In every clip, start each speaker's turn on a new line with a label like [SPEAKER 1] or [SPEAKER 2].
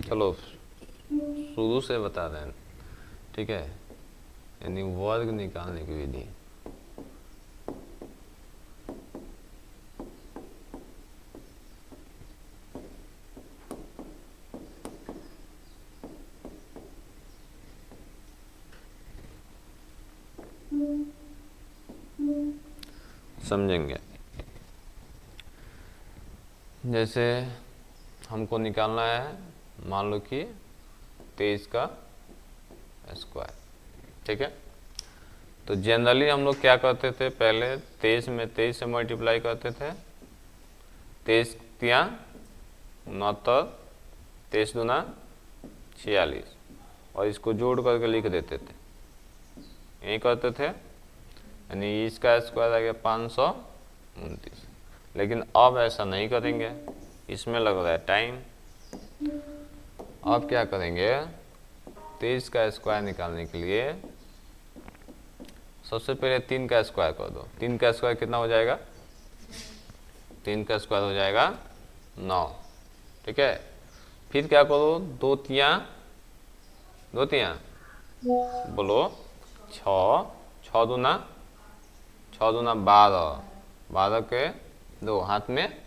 [SPEAKER 1] चलो शुरू से बता रहे हैं, ठीक है, यानी वर्ग निकालने की विधि। समझेंगे। जैसे हमको निकालना है, मान लो कि 23 का स्क्वायर, ठीक है। तो जनरली हम लोग क्या करते थे, पहले 23 में 23 से मल्टीप्लाई करते थे, 23 तिया 69, 23 दूना 46, और इसको जोड़ करके लिख देते थे, यही करते थे, यानी इसका स्क्वायर आ गया 529। लेकिन अब ऐसा नहीं करेंगे, इसमें लग रहा है टाइम। अब क्या करेंगे, 23 का स्क्वायर निकालने के लिए सबसे पहले 3 का स्क्वायर कर दो। 3 का स्क्वायर कितना हो जाएगा, 3 का स्क्वायर हो जाएगा 9, ठीक है। फिर क्या करो, 2 तिया बोलो 6, 6 दूना 12, 12 के 2 हाथ में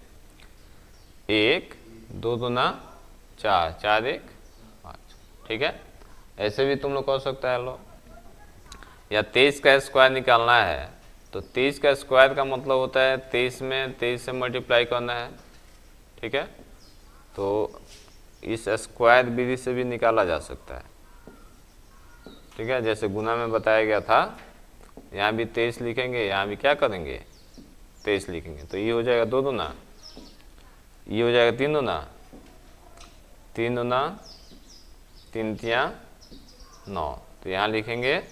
[SPEAKER 1] 1, 2 दूना 4, 4 1 5, ठीक है। ऐसे भी तुम लोग कर सकता है। लो, या 23 का स्क्वायर निकालना है, तो 23 का स्क्वायर का मतलब होता है 23 में 23 से मल्टीप्लाई करना है, ठीक है। तो इस स्क्वायर विधि से भी निकाला जा सकता है, ठीक है। जैसे गुना में बताया गया था, यहाँ भी 23 लिखेंगे, यहाँ भी क्या करेंगे 23 लिखेंगे, तो ये हो जाएगा 2 दूना, ये हो जाएगा 3 दूना 3 तिया 9। तो यहाँ लिखेंगे,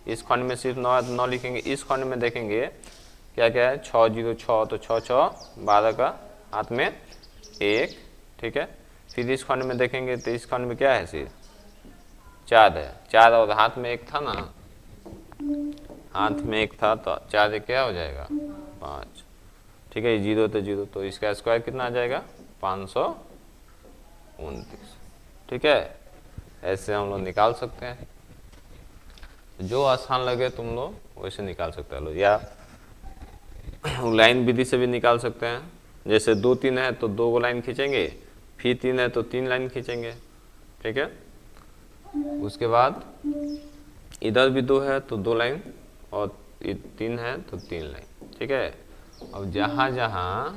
[SPEAKER 1] इस खंड में सिर्फ 9 है तो 9 लिखेंगे। इस खंड में देखेंगे क्या क्या है, 6 0 6, तो 6 6 12 का हाथ में 1, ठीक है। फिर इस खंड में देखेंगे तो इस खंड में क्या है, सिर्फ 4 है, 4 और हाथ में 1 था ना, हाथ में 1 था, तो 4 क्या हो जाएगा 5, ठीक है। 0 तो 0, तो इसका स्क्वायर कितना आ जाएगा 529, ठीक है। ऐसे हम लोग निकाल सकते हैं, जो आसान लगे तुम लोग वैसे निकाल सकते हो। या लाइन विधि से भी निकाल सकते हैं। जैसे 2 3 है तो 2 लाइन खींचेंगे, फिर 3 है तो 3 लाइन खींचेंगे, ठीक है। उसके बाद इधर भी 2 है तो 2 लाइन, और 3 है तो 3 लाइन, ठीक है। अब जहाँ जहाँ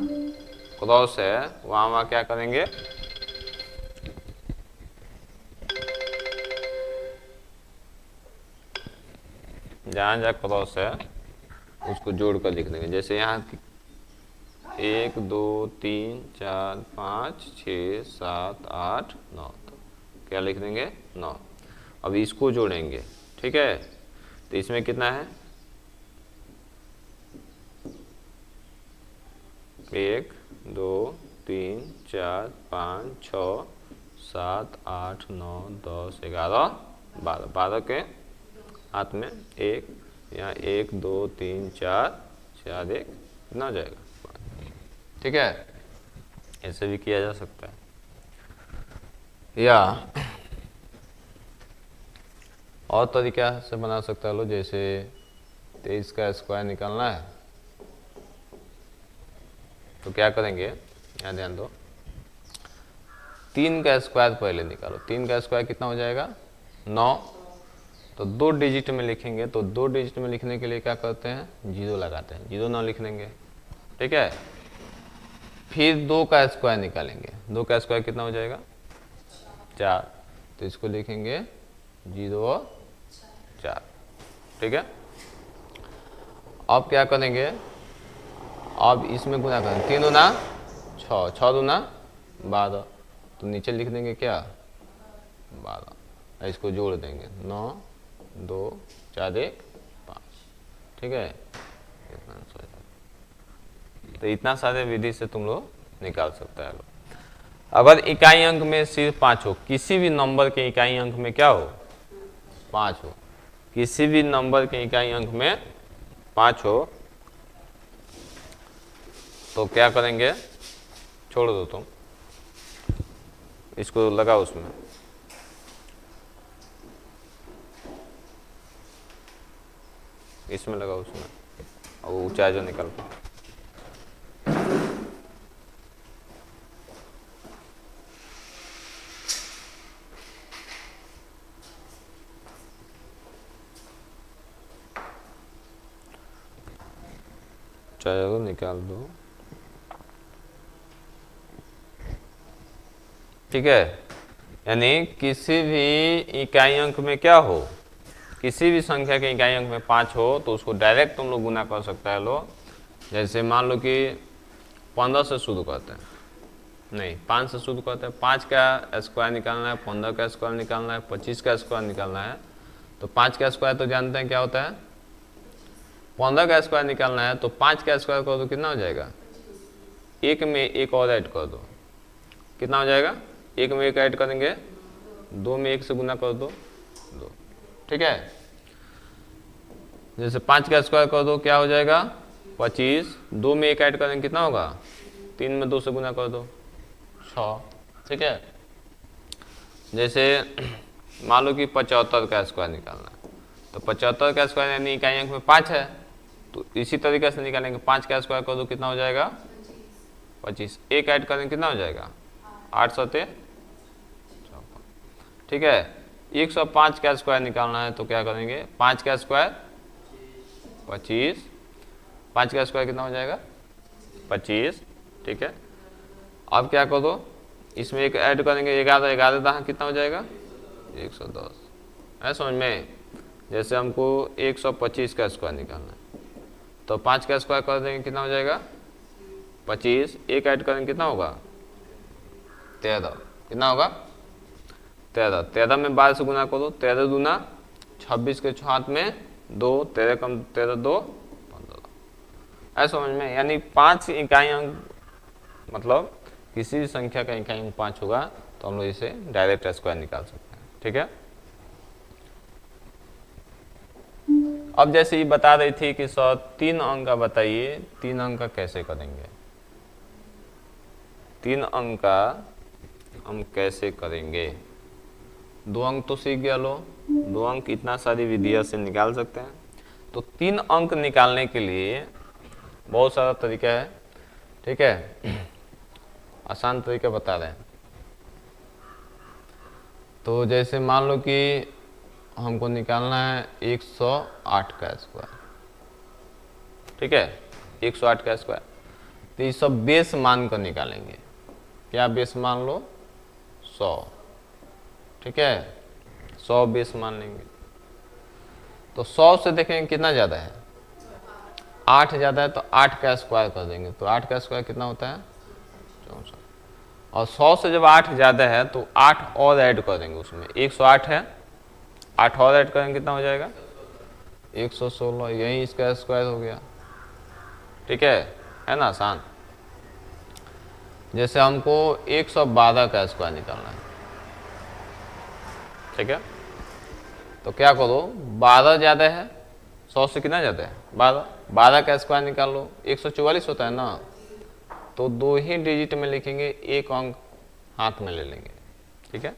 [SPEAKER 1] क्रॉस है वहाँ वहाँ क्या करेंगे, जहाँ जहाँ क्रॉस है उसको जोड़ कर लिख देंगे। जैसे यहाँ 1 2 3 4 5 6 7 8 9, तो क्या लिख देंगे 9। अब इसको जोड़ेंगे, ठीक है। तो इसमें कितना है, 1 2 3 4 5 6 7 8 9 10 11 12, 12 के हाथ में 1, यहाँ 1 2 3 4 4 1 कितना हो जाएगा, ठीक है। ऐसे भी किया जा सकता है, या और तरीका से बना सकता है। लो, जैसे 23 का स्क्वायर निकालना है तो क्या करेंगे, यहाँ ध्यान दो, 3 का स्क्वायर पहले निकालो। 3 का स्क्वायर कितना हो जाएगा 9, तो 2 डिजिट में लिखेंगे। तो 2 डिजिट में लिखने के लिए क्या करते हैं, 0 लगाते हैं, 0 9 लिख देंगे, ठीक है। फिर 2 का स्क्वायर निकालेंगे। 2 का स्क्वायर कितना हो जाएगा 4, तो इसको लिखेंगे 0 और 4, ठीक है। अब क्या करेंगे, अब इसमें गुना करेंगे, 3 दूना 6, 6 दूना 12, तो नीचे लिख देंगे क्या 12, इसको जोड़ देंगे 9 2 4 1 5, ठीक है। तो इतना सारे विधि से तुम लोग निकाल सकता है। अगर इकाई अंक में सिर्फ 5 हो, किसी भी नंबर के इकाई अंक में क्या हो 5 हो, किसी भी नंबर के इकाई अंक में 5 हो, तो क्या करेंगे, छोड़ दो तुम, इसको लगा उसमें, इसमें लगा उसमें, और वो ऊंचाई जो निकल पा। चलो निकाल दो, ठीक है। यानी किसी भी इकाई अंक में क्या हो, किसी भी संख्या के इकाई अंक में 5 हो तो उसको डायरेक्ट तुम लोग गुना कर सकता है लो। जैसे मान लो कि 15 से शुरू करते हैं, नहीं 5 से शुरू करते हैं, 5 का स्क्वायर निकालना है, 15 का स्क्वायर निकालना है, 25 का स्क्वायर निकालना है। तो 5 का स्क्वायर तो जानते हैं क्या होता है, 15 का स्क्वायर निकालना है तो 5 का स्क्वायर कर दो, कितना हो जाएगा, एक में एक और ऐड कर दो, कितना हो जाएगा, एक में एक ऐड करेंगे, 2 में 1 से गुना कर दो, 2, ठीक है। जैसे 5 का स्क्वायर कर दो, क्या हो जाएगा 25, 2 में 1 ऐड करेंगे, कितना होगा, 3 में 2 से गुना कर दो, 6, ठीक है। जैसे मान लो कि 75 का स्क्वायर निकालना है, तो 75 का स्क्वायर यानी इकाई अंक में 5 है, तो इसी तरीके से निकालेंगे, 5 का स्क्वायर कर दो, कितना हो जाएगा 25, एक ऐड करेंगे, कितना हो जाएगा 8 सते, ठीक है। 105 का स्क्वायर निकालना है तो क्या करेंगे, 5 का स्क्वायर 25, 5 का स्क्वायर कितना हो जाएगा 25, ठीक है। अब क्या करो, इसमें एक ऐड करेंगे, 11, 11 दहा कितना हो जाएगा 110, है समझ में। जैसे हमको 125 का स्क्वायर निकालना है तो 5 का स्क्वायर कर देंगे, कितना हो जाएगा 25, एक ऐड करेंगे, कितना होगा 13, कितना होगा 13, 13 में 12 से गुना करो, 13 दूना 26 के हाथ में 2, 13 कम 13 2 15, ऐसा समझ में। यानी 5 इकाई अंक, मतलब किसी भी संख्या का इकाई अंक 5 होगा तो हम लोग इसे डायरेक्ट स्क्वायर निकाल सकते हैं, ठीक है। अब जैसे ये बता रही थी कि 3 अंक का बताइए, 3 अंक का कैसे करेंगे, 3 अंक का हम कैसे करेंगे। 2 अंक तो सीख गया लो, 2 अंक इतना सारी विधियों से निकाल सकते हैं। तो 3 अंक निकालने के लिए बहुत सारा तरीका है, ठीक है, आसान तरीका बता रहे हैं। तो जैसे मान लो कि हमको निकालना है 108 का स्क्वायर, ठीक है, 108 का स्क्वायर। तो ये सब बेस मान कर निकालेंगे, क्या बेस मान लो 100, ठीक है, 100 बेस मान लेंगे। तो 100 से देखेंगे कितना ज़्यादा है, 8 ज़्यादा है, तो 8 का स्क्वायर कर देंगे, तो 8 का स्क्वायर कितना होता है 64। और 100 से जब 8 ज़्यादा है तो 8 और ऐड कर देंगे उसमें, 108 है, 8 और ऐड करेंगे, कितना हो जाएगा 116, यही इसका स्क्वायर हो गया, ठीक है ना, आसान। जैसे हमको 112 का स्क्वायर निकालना है, ठीक है, तो क्या करो, 12 ज़्यादा है, 100 से कितना ज़्यादा है 12, 12 का स्क्वायर निकाल लो, 144 होता है ना, तो 2 ही डिजिट में लिखेंगे, एक अंक हाथ में ले लेंगे, ठीक है।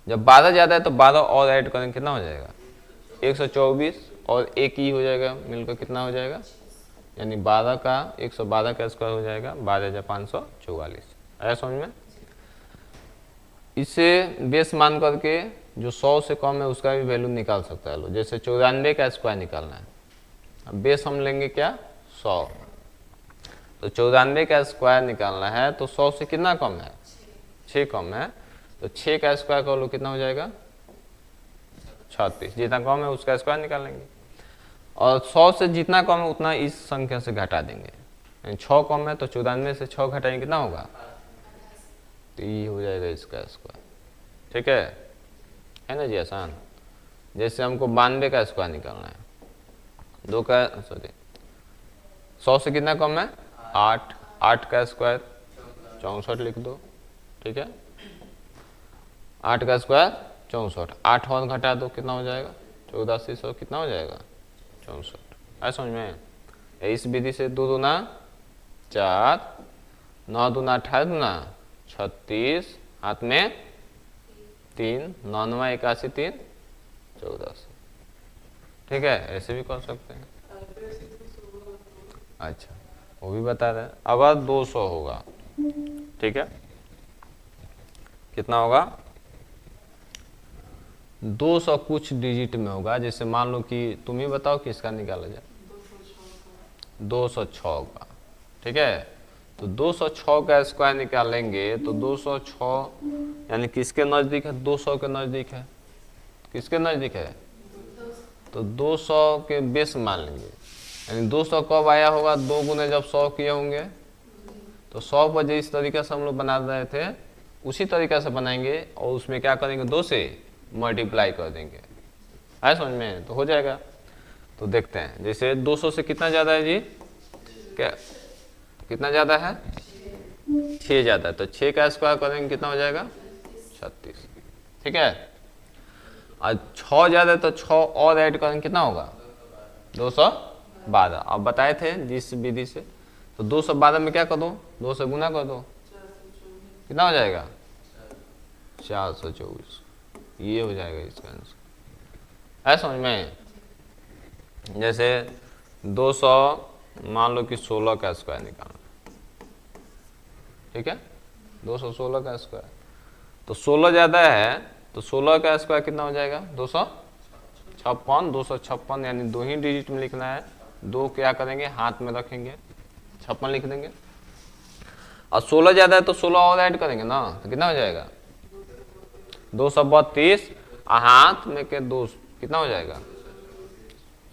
[SPEAKER 1] जब 12 ज़्यादा है तो 12 और ऐड करेंगे, कितना हो जाएगा 124, और एक ही हो जाएगा मिलकर कितना हो जाएगा, यानी 12 का 112 का स्क्वायर हो जाएगा 12,544, आया समझ में। इसे बेस मान करके जो 100 से कम है उसका भी वैल्यू निकाल सकता है लो। जैसे 94 का स्क्वायर निकालना है, अब बेस हम लेंगे क्या 100, तो 94 का स्क्वायर निकालना है तो 100 से कितना कम है 6 कम है, तो 6 का स्क्वायर कर लो, कितना हो जाएगा 36, जितना कम है उसका स्क्वायर निकालेंगे। और 100 से जितना कम है उतना इस संख्या से घटा देंगे, 6 कम है तो 94 से 6 घटाएंगे, कितना होगा, तो ये हो जाएगा इसका स्क्वायर, ठीक है ना जी, आसान। जैसे हमको 92 का स्क्वायर निकालना है, 100 से कितना कम है 8, 8 का स्क्वायर 64 लिख दो, ठीक है, 8 का स्क्वायर 64, 8 और घटा दो, कितना हो जाएगा 8400, कितना हो जाएगा 64, ऐसा समझ में। इस विधि से 2 दूना 4, 9 दूना 18 दूना 36, हाथ में 3, 9 9 81 3 1400। ठीक है, ऐसे भी कर सकते हैं। अच्छा, वो भी बता रहे हैं। अगर 200 होगा, ठीक है, कितना होगा? 200 कुछ डिजिट में होगा। जैसे मान लो कि तुम ही बताओ किसका निकाला जाए। 206 का, ठीक है। तो 206 का स्क्वायर निकालेंगे तो 206 यानी किसके नजदीक है? 200 के नजदीक है। किसके नजदीक है? तो 200 के बेस मान लेंगे। यानी 200 कब आया होगा? 2 गुने जब 100 किए होंगे। तो 100 पर जिस तरीके से हम लोग बना रहे थे उसी तरीके से बनाएंगे और उसमें क्या करेंगे? 2 से मल्टीप्लाई कर देंगे। है समझ में? तो हो जाएगा। तो देखते हैं, जैसे 200 से कितना ज़्यादा है जी? क्या कितना ज़्यादा है? 6 ज़्यादा है। तो 6 का स्क्वायर करेंगे कितना हो जाएगा? 36। ठीक है। और 6 ज़्यादा है तो 6 और ऐड करेंगे कितना होगा? 212। अब बताए थे जिस विधि से। तो 212 में क्या कर दो? 2 से गुना कर दो, कितना हो जाएगा? 424। ये हो जाएगा इसका आंसर। है समझ में? जैसे 200 मान लो कि 16 का स्क्वायर निकालना, ठीक है, 216 का स्क्वायर। तो 16 ज़्यादा है तो 16 का स्क्वायर कितना हो जाएगा? 256। 256 यानी 2 ही डिजिट में लिखना है। 2 क्या करेंगे? हाथ में रखेंगे, 56 लिख देंगे। और 16 ज़्यादा है तो 16 और ऐड करेंगे ना, तो कितना हो जाएगा? 232। हाथ में के 2 कितना हो जाएगा?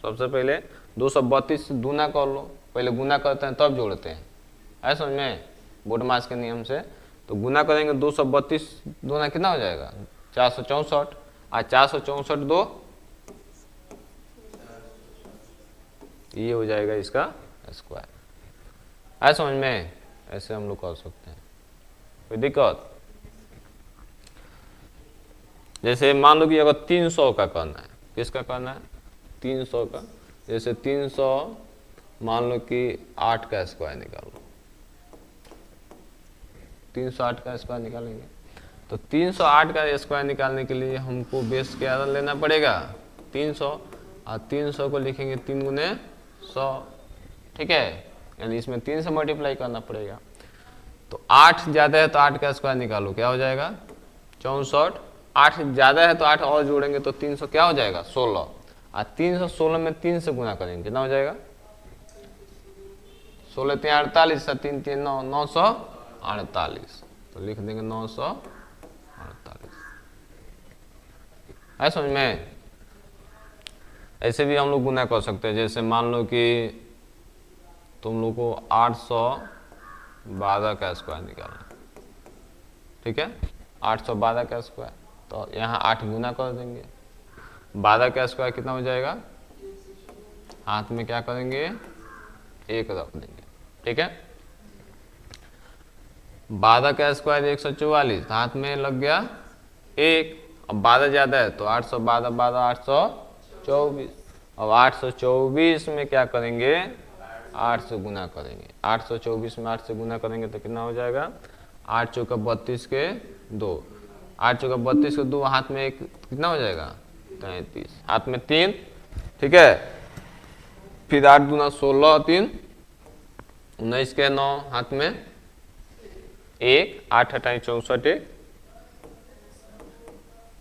[SPEAKER 1] सबसे पहले 232 से गुना कर लो। पहले गुना करते हैं तब जोड़ते हैं। है समझ में? बोर्ड मास के नियम से। तो गुना करेंगे 232 गुना कितना हो जाएगा? 464। और 464 2 ये हो जाएगा इसका स्क्वायर। है समझ में? ऐसे हम लोग कर सकते हैं, कोई दिक्कत? जैसे मान लो कि अगर 300 का करना है, किसका करना है? 300 का। जैसे 300 मान लो कि 8 का स्क्वायर निकालो। 308 का स्क्वायर निकालेंगे तो 308 का स्क्वायर निकालने के लिए हमको बेस क्या लेना पड़ेगा? 300। और 300 को लिखेंगे 3 गुने 100। ठीक है, यानी इसमें 3 से मल्टीप्लाई करना पड़ेगा। तो 8 ज़्यादा है तो 8 का स्क्वायर निकालो, क्या हो जाएगा? 64। 8 ज़्यादा है तो 8 और जोड़ेंगे तो 300 क्या हो जाएगा? 16। और 316 में 3 से गुना करेंगे कितना हो जाएगा? 16 3 48 और 3 3 9 948। तो लिख देंगे 948। है समझ में? ऐसे भी हम लोग गुना कर सकते हैं। जैसे मान लो कि तुम लोग को 812 का स्क्वायर निकालना, ठीक है, 812 का स्क्वायर। तो यहाँ 8 गुना कर देंगे। 12 का स्क्वायर कितना हो जाएगा? हाथ में क्या करेंगे? 1 रख देंगे। ठीक है, 12 का स्क्वायर 144, हाथ में लग गया 1। अब 12 ज़्यादा है तो 812 12 824। अब 824 में क्या करेंगे? 8 से गुना करेंगे। 824 में 8 से गुना करेंगे तो कितना हो जाएगा? 8 चौका 32 के 2। 8 चौका 32 के 2, हाथ में 1 कितना हो जाएगा? 33। हाथ में 3। ठीक है, फिर 8 दूना 16 3 19 के 9, हाथ में 1। 8 हटाए 64 1।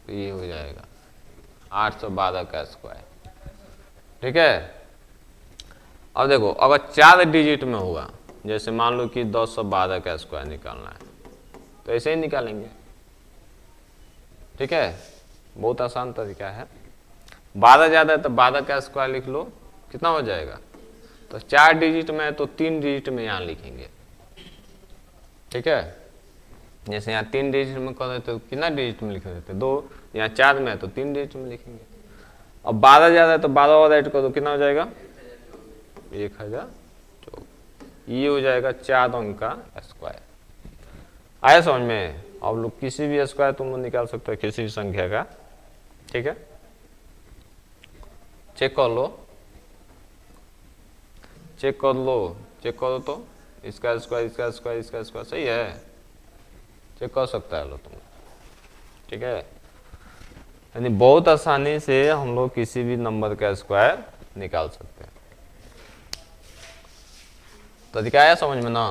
[SPEAKER 1] तो ये हो जाएगा 812 का स्क्वायर। ठीक है, अब देखो अगर 4 डिजिट में होगा, जैसे मान लो कि 1012 का स्क्वायर निकालना है तो ऐसे ही निकालेंगे। ठीक है, बहुत आसान तरीका है। 12 ज़्यादा है तो 12 का स्क्वायर लिख लो, कितना हो जाएगा? तो 4 डिजिट में है तो 3 डिजिट में यहाँ लिखेंगे। ठीक है, जैसे यहाँ 3 डिजिट में कर देते तो कितना डिजिट में लिख देते? 2। यहाँ 4 में है तो 3 डिजिट में लिखेंगे। अब 12 ज़्यादा है तो 12 और ऐड कर दो, कितना हो जाएगा? 1024। ये हो जाएगा 4 अंक का स्क्वायर। आया समझ में? अब लोग किसी भी स्क्वायर तुम लोग निकाल सकते हो, किसी भी संख्या का। ठीक है, चेक कर लो, चेक कर लो, चेक करो तो इसका स्क्वायर इसका स्क्वायर इसका स्क्वायर सही है। चेक कर सकता है लो तुम, ठीक है। यानी बहुत आसानी से हम लोग किसी भी नंबर का स्क्वायर निकाल सकते हैं। तरीका आया समझ में ना?